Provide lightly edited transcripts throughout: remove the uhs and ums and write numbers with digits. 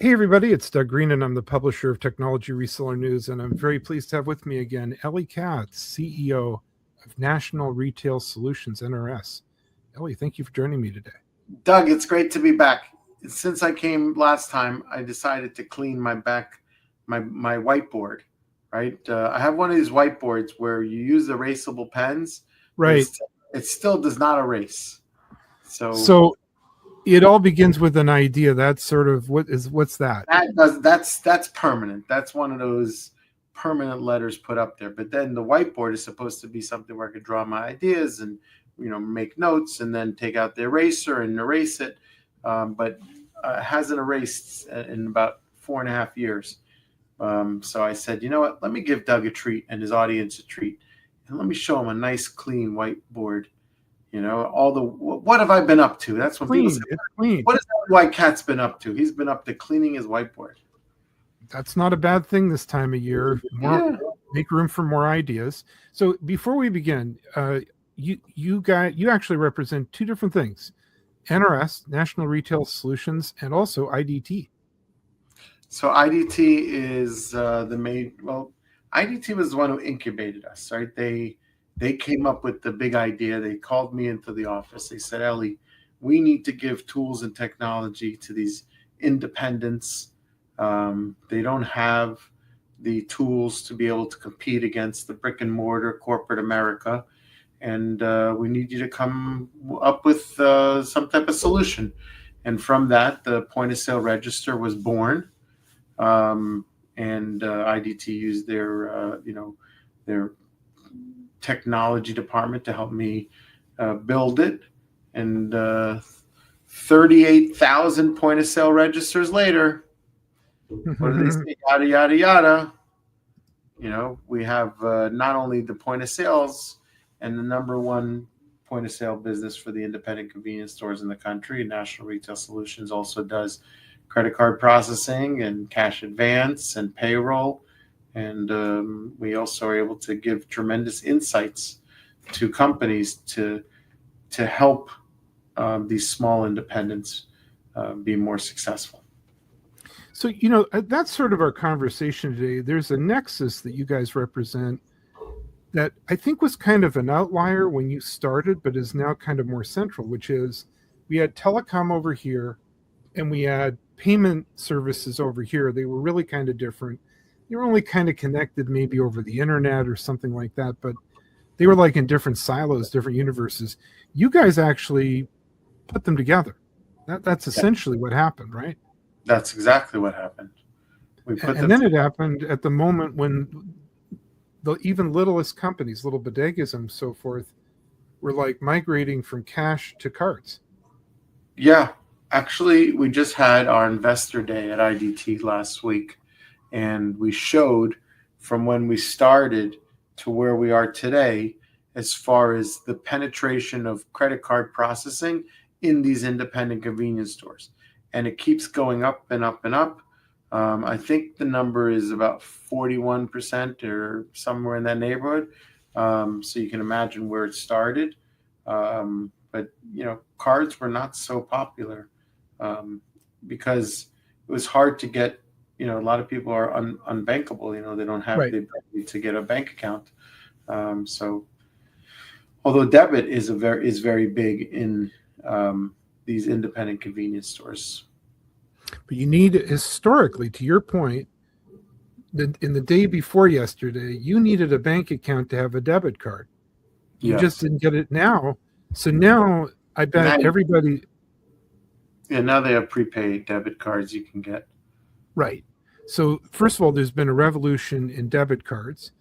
Hey, everybody, it's Doug Green, and I'm the publisher of Technology Reseller News, and I'm very pleased to have with me again Ellie Katz, CEO of National Retail Solutions, NRS. Ellie, thank you for joining me today. Doug, it's great to be back. Since I came last time, I decided to clean my whiteboard, right? I have one of these whiteboards where you use erasable pens. Right. It still does not erase. So it all begins with an idea. That's sort of what's that? That's permanent. That's one of those permanent letters put up there. But then the whiteboard is supposed to be something where I could draw my ideas and make notes and then take out the eraser and erase it. But it hasn't erased in about 4.5 years. So I said, you know what? Let me give Doug a treat and his audience a treat, and let me show him a nice clean whiteboard. What have I been up to? That's when people say, what has Ellie Katz been up to? He's been up to cleaning his whiteboard. That's not a bad thing this time of year. Make room for more ideas. So before we begin, you actually represent two different things: NRS, National Retail Solutions, and also IDT. So IDT is the main. Well, IDT was the one who incubated us, right? They came up with the big idea. They called me into the office. They said, Ellie, we need to give tools and technology to these independents. They don't have the tools to be able to compete against the brick and mortar corporate America. And we need you to come up with some type of solution. And from that, the point of sale register was born. And IDT used their technology department to help me build it. And 38,000 point of sale registers later, what do they say? Yada, yada, yada. We have not only the point of sales and the number one point of sale business for the independent convenience stores in the country. National Retail Solutions also does credit card processing and cash advance and payroll. And we also are able to give tremendous insights to companies to help these small independents be more successful. So, that's sort of our conversation today. There's a nexus that you guys represent that I think was kind of an outlier when you started, but is now kind of more central, which is we had Telecom over here and we had payment services over here. They were really kind of different. They were only kind of connected maybe over the internet or something like that, but they were like in different silos, different universes. You guys actually put them together. That's essentially what happened, right? That's exactly what happened. It happened at the moment when the even littlest companies, little bodegas and so forth, were like migrating from cash to cards. Yeah, actually, we just had our investor day at IDT last week, and we showed from when we started to where we are today as far as the penetration of credit card processing in these independent convenience stores. And it keeps going up and up and up. I think the number is about 41% or somewhere in that neighborhood. So you can imagine where it started. But cards were not so popular because it was hard to get. A lot of people are unbankable. They don't have the ability to get a bank account. So, although debit is very big in these independent convenience stores. But you need, historically, to your point, in the day before yesterday, you needed a bank account to have a debit card. You just didn't get it now. So now I bet everybody. Yeah, now they have prepaid debit cards you can get. Right. So first of all, there's been a revolution in debit cards.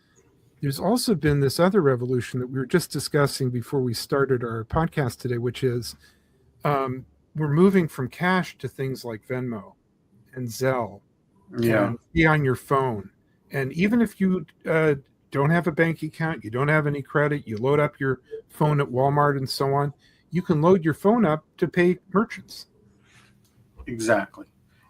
There's also been this other revolution that we were just discussing before we started our podcast today, which is we're moving from cash to things like Venmo and Zelle and Pay on your phone. And even if you don't have a bank account, you don't have any credit, you load up your phone at Walmart and so on, you can load your phone up to pay merchants. Exactly.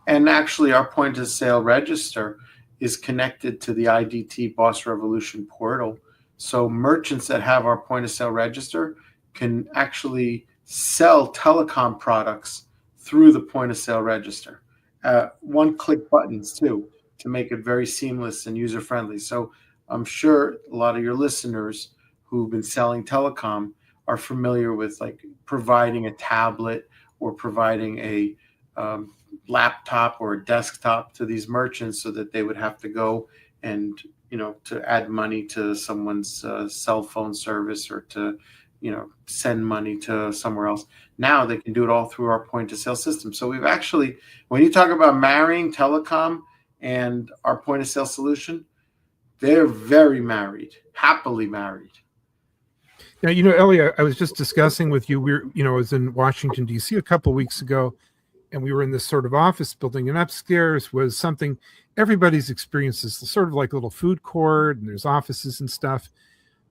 And actually, our point of sale register is connected to the IDT Boss Revolution portal. So merchants that have our point of sale register can actually sell telecom products through the point of sale register. one-click buttons too to make it very seamless and user-friendly. So I'm sure a lot of your listeners who've been selling telecom are familiar with like providing a tablet or providing a laptop or a desktop to these merchants so that they would have to go and to add money to someone's cell phone service or to send money to somewhere else. Now they can do it all through our point of sale system. So we've actually, when you talk about marrying telecom and our point of sale solution, they're very married, happily married. Now, Ellie, I was just discussing with you, I was in Washington, D.C. a couple of weeks ago, and we were in this sort of office building, and upstairs was something everybody's experiences, sort of like a little food court, and there's offices and stuff.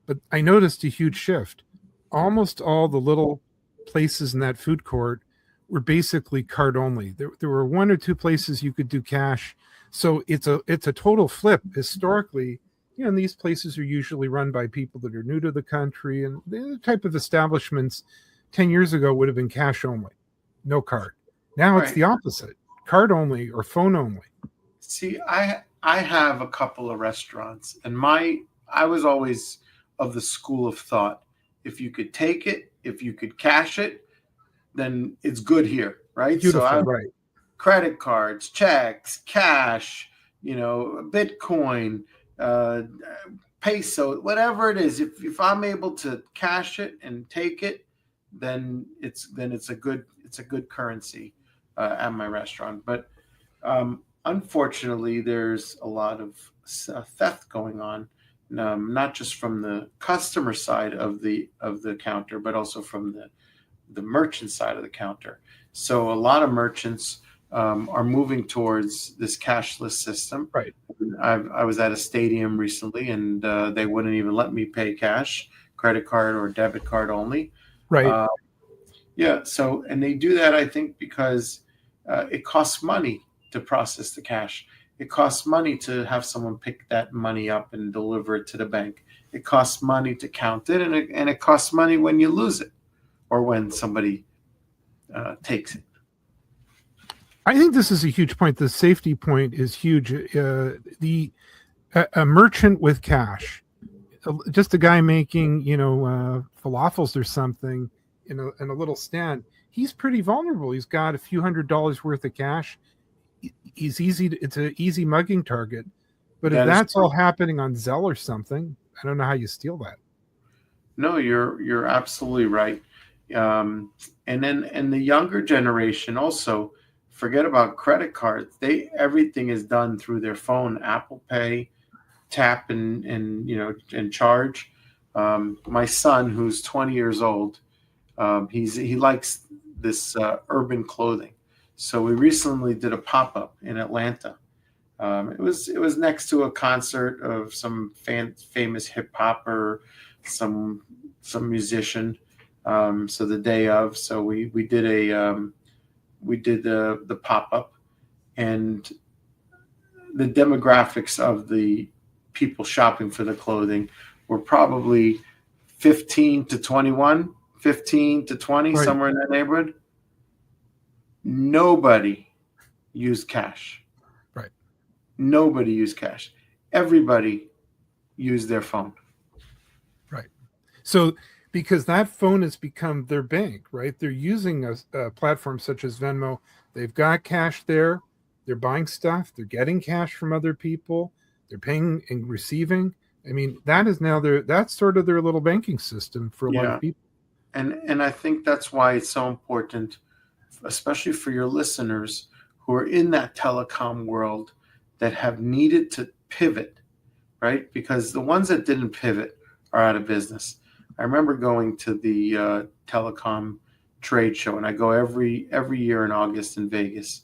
But I noticed a huge shift. Almost all the little places in that food court were basically card only. There were one or two places you could do cash. So it's a total flip. Historically, these places are usually run by people that are new to the country, and the type of establishments 10 years ago would have been cash only, no card. Now it's the opposite, card only or phone only. See, I have a couple of restaurants, and I was always of the school of thought. If you could take it, if you could cash it, then it's good here, right? Beautiful, so right. Credit cards, checks, cash, Bitcoin, peso, whatever it is. If I'm able to cash it and take it, then it's a good currency at my restaurant. But unfortunately, there's a lot of theft going on. Not just from the customer side of the counter, but also from the merchant side of the counter. So a lot of merchants are moving towards this cashless system. Right. I was at a stadium recently, and they wouldn't even let me pay cash, credit card or debit card only. Right. So, and they do that, I think, because it costs money to process the cash. It costs money to have someone pick that money up and deliver it to the bank. It costs money to count it, and it costs money when you lose it or when somebody takes it. I think this is a huge point. The safety point is huge. A merchant with cash, just a guy making falafels or something in a little stand, he's pretty vulnerable. He's got a few $100s worth of cash. It's an easy mugging target. But if that's all happening on Zelle or something, I don't know how you steal that. No, you're absolutely right. And the younger generation also, forget about credit cards. Everything is done through their phone, Apple Pay, tap and charge. My son, who's 20 years old, he likes this urban clothing. So we recently did a pop-up in Atlanta. It was next to a concert of some famous hip hopper, some musician. So the day of, so we did the pop-up, and the demographics of the people shopping for the clothing were probably 15 to 21, 15 to 20, right, somewhere in that neighborhood. Nobody used cash. Right. Nobody used cash. Everybody used their phone. Right. So because that phone has become their bank, right? They're using a platform such as Venmo. They've got cash there. They're buying stuff. They're getting cash from other people. They're paying and receiving. I mean, that's sort of their little banking system for a lot of people. And I think that's why it's so important, especially for your listeners who are in that telecom world that have needed to pivot, right? Because the ones that didn't pivot are out of business. I remember going to the telecom trade show, and I go every year in August in Vegas,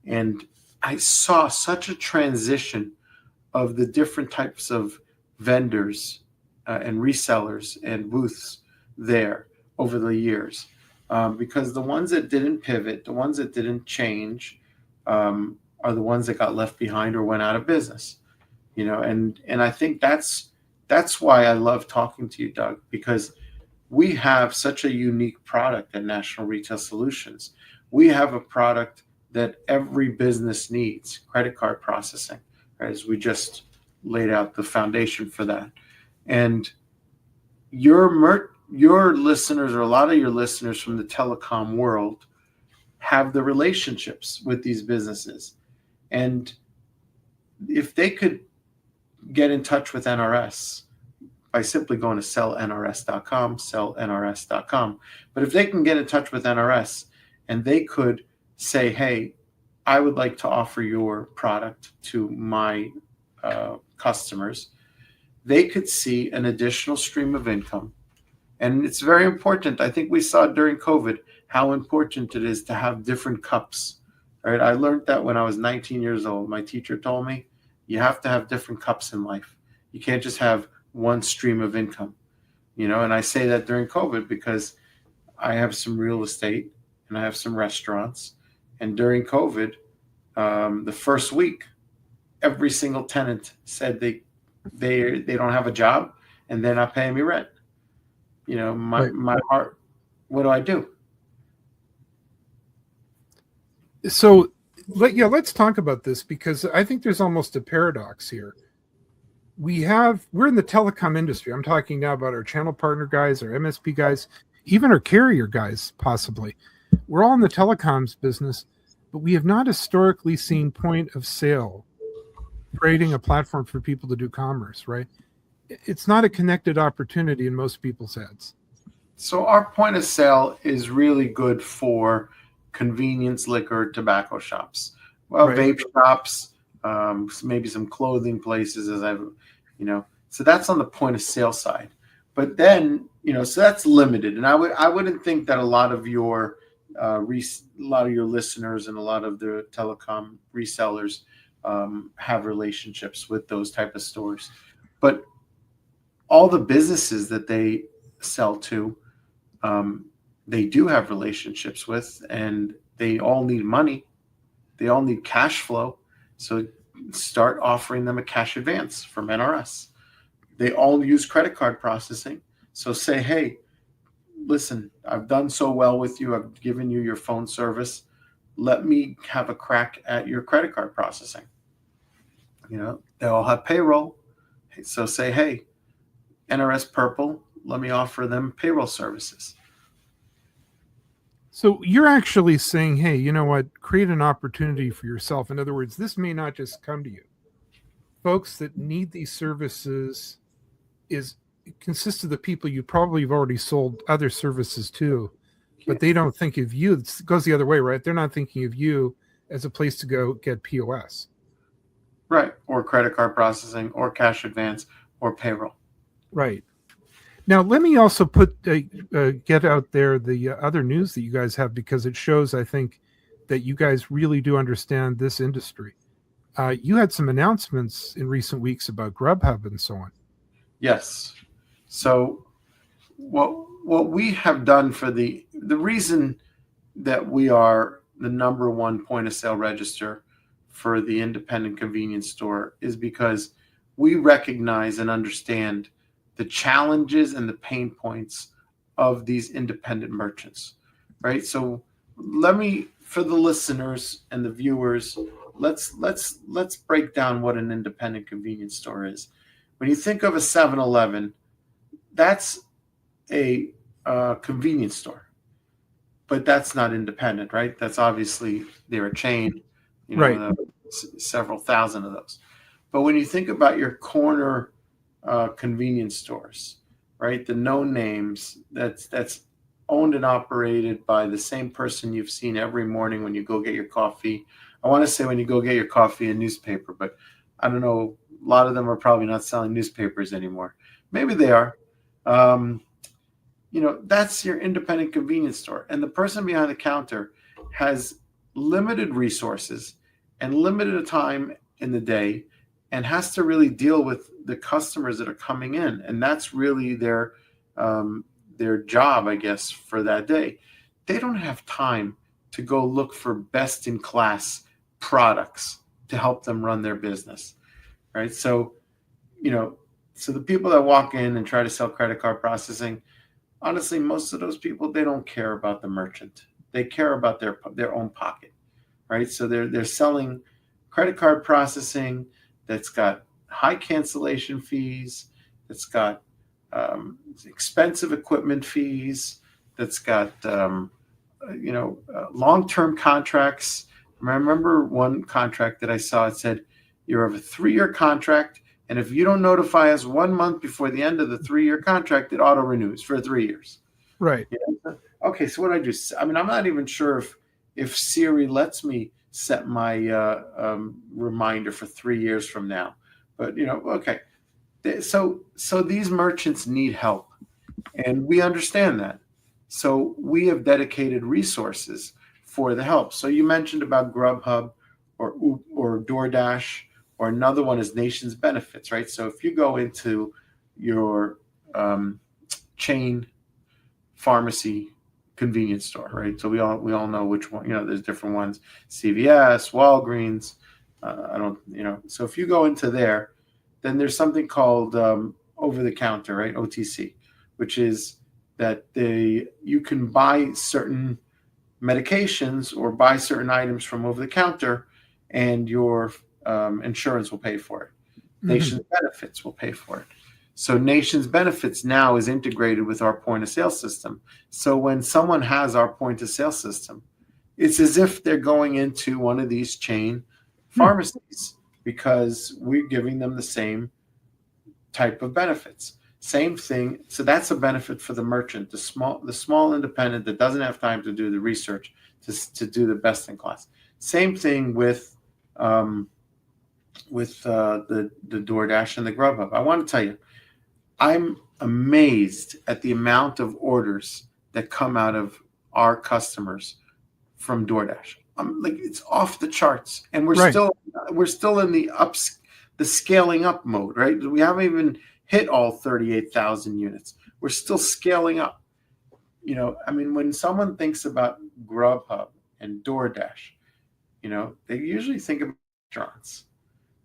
and I saw such a transition of the different types of vendors and resellers and booths there over the years. Because the ones that didn't pivot, the ones that didn't change, are the ones that got left behind or went out of business. And I think that's why I love talking to you, Doug, because we have such a unique product at National Retail Solutions. We have a product that every business needs: credit card processing, right? As we just laid out the foundation for that. And your listeners, or a lot of your listeners from the telecom world, have the relationships with these businesses. And if they could get in touch with NRS by simply going to sellnrs.com, sellnrs.com. But if they can get in touch with NRS and they could say, hey, I would like to offer your product to my customers, they could see an additional stream of income. And it's very important. I think we saw during COVID how important it is to have different cups. Right? I learned that when I was 19 years old. My teacher told me you have to have different cups in life. You can't just have one stream of income, and I say that during COVID because I have some real estate and I have some restaurants. And during COVID, the first week, every single tenant said they don't have a job and they're not paying me rent. My heart, what do I do? So, let's talk about this, because I think there's almost a paradox here. We're in the telecom industry. I'm talking now about our channel partner guys, our MSP guys, even our carrier guys, possibly. We're all in the telecoms business, but we have not historically seen point of sale creating a platform for people to do commerce, right? It's not a connected opportunity in most people's heads. So our point of sale is really good for convenience, liquor, tobacco shops, Right. Vape shops, maybe some clothing places, so that's on the point of sale side. But then, so that's limited. And I wouldn't think that a lot of your listeners and a lot of the telecom resellers have relationships with those type of stores. But all the businesses that they sell to, they do have relationships with, and they all need money. They all need cash flow. So start offering them a cash advance from NRS. They all use credit card processing. So say, hey, listen, I've done so well with you. I've given you your phone service. Let me have a crack at your credit card processing. They all have payroll. So say, hey, NRS Purple, let me offer them payroll services. So you're actually saying, hey, you know what? Create an opportunity for yourself. In other words, this may not just come to you. Folks that need these services consists of the people you probably have already sold other services to, but they don't think of you. It goes the other way, right? They're not thinking of you as a place to go get POS. Right. Or credit card processing, or cash advance, or payroll. Right. Now, let me also get out there the other news that you guys have, because it shows, I think, that you guys really do understand this industry. You had some announcements in recent weeks about Grubhub and so on. Yes. So what we have done for the reason that we are the number one point of sale register for the independent convenience store is because we recognize and understand the challenges and the pain points of these independent merchants, right? So for the listeners and the viewers, let's break down what an independent convenience store is. When you think of a 7-Eleven, that's a convenience store, but that's not independent, right? That's obviously they're a chain, right? Several thousand of those. But when you think about your corner convenience stores, right? The no names that's owned and operated by the same person you've seen every morning when you go get your coffee. I want to say when you go get your coffee, a newspaper, but I don't know. A lot of them are probably not selling newspapers anymore. Maybe they are. That's your independent convenience store. And the person behind the counter has limited resources and limited time in the day, and has to really deal with the customers that are coming in. And that's really their job, I guess, for that day. They don't have time to go look for best in class products to help them run their business. Right. So, so the people that walk in and try to sell credit card processing, honestly, most of those people, they don't care about the merchant. They care about their own pocket. right? So they're selling credit card processing that's got high cancellation fees, that's got expensive equipment fees, that's got long-term contracts. I remember one contract that I saw. It said you have a 3-year contract, and if you don't notify us 1 month before the end of the 3-year contract, it auto renews for 3 years. Right. Yeah. Okay, so what I do? I mean, I'm not even sure if Siri lets me set my reminder for 3 years from now. But okay. So these merchants need help, and we understand that. So we have dedicated resources for the help. So you mentioned about Grubhub or DoorDash, or another one is Nations Benefits, right? So if you go into your chain pharmacy convenience store, right? So we all know which one. There's different ones: CVS, Walgreens. So if you go into there, then there's something called over the counter, right? OTC, which is that you can buy certain medications or buy certain items from over the counter, and your insurance will pay for it. Mm-hmm. Nations Benefits will pay for it. So Nations Benefits now is integrated with our point of sale system. So when someone has our point of sale system, it's as if they're going into one of these chain pharmacies, because we're giving them the same type of benefits. Same thing. So that's a benefit for the merchant, the small independent that doesn't have time to do the research to do the best in class. Same thing with the DoorDash and the Grubhub. I want to tell you, I'm amazed at the amount of orders that come out of our customers from DoorDash. It's off the charts, and we're still in the scaling up mode, right? We haven't even hit all 38,000 units. We're still scaling up. When someone thinks about Grubhub and DoorDash, they usually think about restaurants.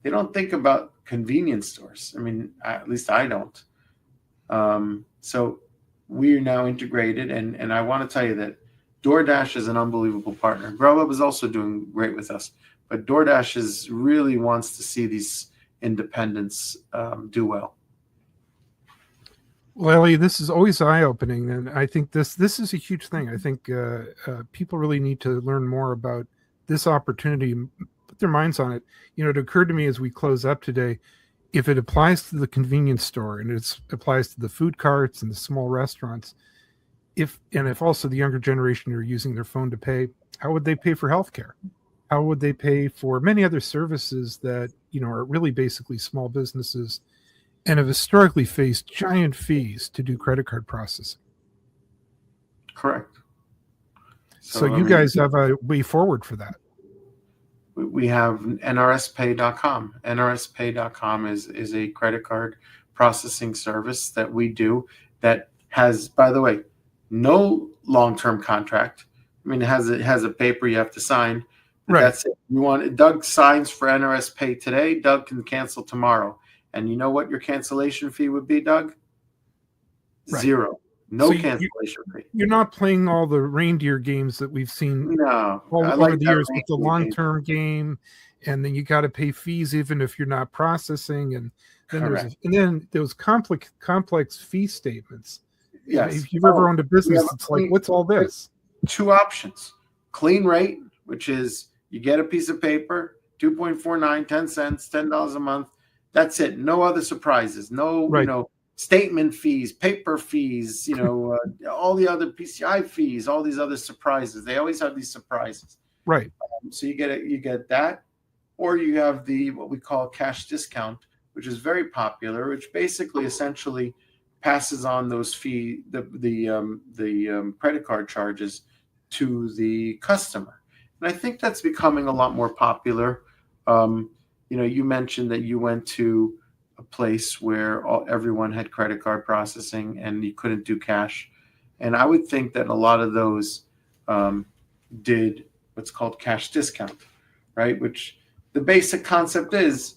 They don't think about convenience stores. At least I don't. So we are now integrated, and I want to tell you that DoorDash is an unbelievable partner. Grubhub is also doing great with us, but DoorDash really wants to see these independents do well. Well, Ellie, this is always eye-opening, and I think this is a huge thing. I think people really need to learn more about this opportunity, put their minds on it. It occurred to me as we close up today, if it applies to the convenience store and it applies to the food carts and the small restaurants, if also the younger generation are using their phone to pay, how would they pay for healthcare? How would they pay for many other services that are really basically small businesses and have historically faced giant fees to do credit card processing? Correct. So you guys have a way forward for that. We have nrspay.com. nrspay.com is a credit card processing service that we do that has, by the way, no long-term contract. It has a paper you have to sign. Right. That's it. Doug signs for NRS Pay today. Doug can cancel tomorrow. And you know what your cancellation fee would be, Doug? Right. 0. No cancellation fee. You're not playing all the reindeer games that we've seen over the years with the long-term game, and then you got to pay fees even if you're not processing, and then then those complex fee statements. Yes. If you've ever owned a business, it's like, what's all this? 2 options: clean rate, which is you get a piece of paper, 2.49, 10 cents, $10 a month. That's it. No other surprises. No, statement fees, paper fees, all the other PCI fees, all these other surprises. They always have these surprises. Right. So you get that, or you have what we call cash discount, which is very popular, which basically essentially passes on those the credit card charges to the customer. And I think that's becoming a lot more popular. You mentioned that you went to a place where everyone had credit card processing and you couldn't do cash. And I would think that a lot of those did what's called cash discount, right? Which the basic concept is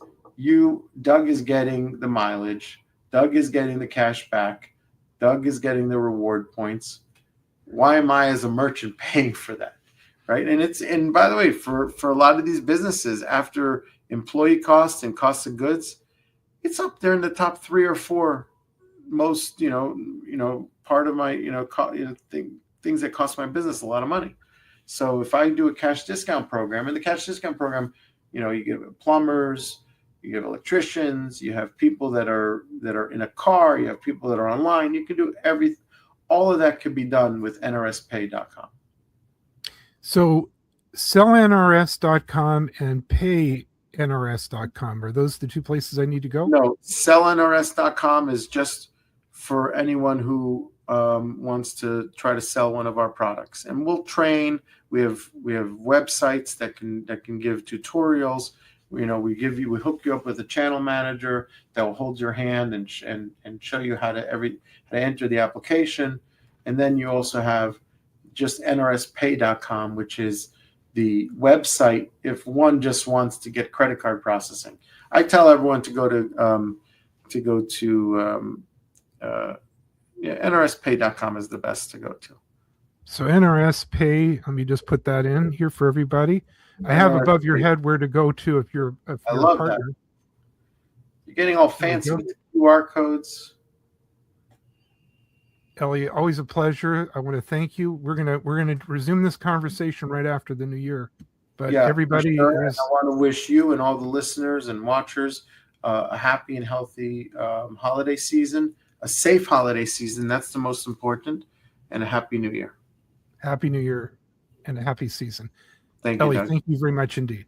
Doug is getting the mileage, Doug is getting the cash back, Doug is getting the reward points. Why am I as a merchant paying for that, right? And by the way, for a lot of these businesses, after employee costs and cost of goods, it's up there in the top 3 or 4 most, part of my, things that cost my business a lot of money. So if I do a cash discount program, and the cash discount program, you give plumbers, you have electricians, you have people that are in a car, you have people that are online. You can do everything. All of that could be done with nrspay.com. So sellnrs.com and paynrs.com, are those the 2 places I need to go? No, sellnrs.com is just for anyone who wants to try to sell one of our products, and we'll train. We have websites that can give tutorials. We hook you up with a channel manager that will hold your hand and show you how to enter the application. And then you also have just nrspay.com, which is the website if one just wants to get credit card processing. I tell everyone to go to nrspay.com is the best to go to. So NRS Pay, let me just put that in here for everybody. I have above your head where to go to if you're a partner. That. You're getting all fancy with the QR codes. Ellie, always a pleasure. I want to thank you. We're gonna resume this conversation right after the new year. But everybody, sure. I want to wish you and all the listeners and watchers a happy and healthy holiday season, a safe holiday season. That's the most important, and a happy new year. Happy New Year and a happy season. Thank you, Ellie, Doug. thank you very much indeed.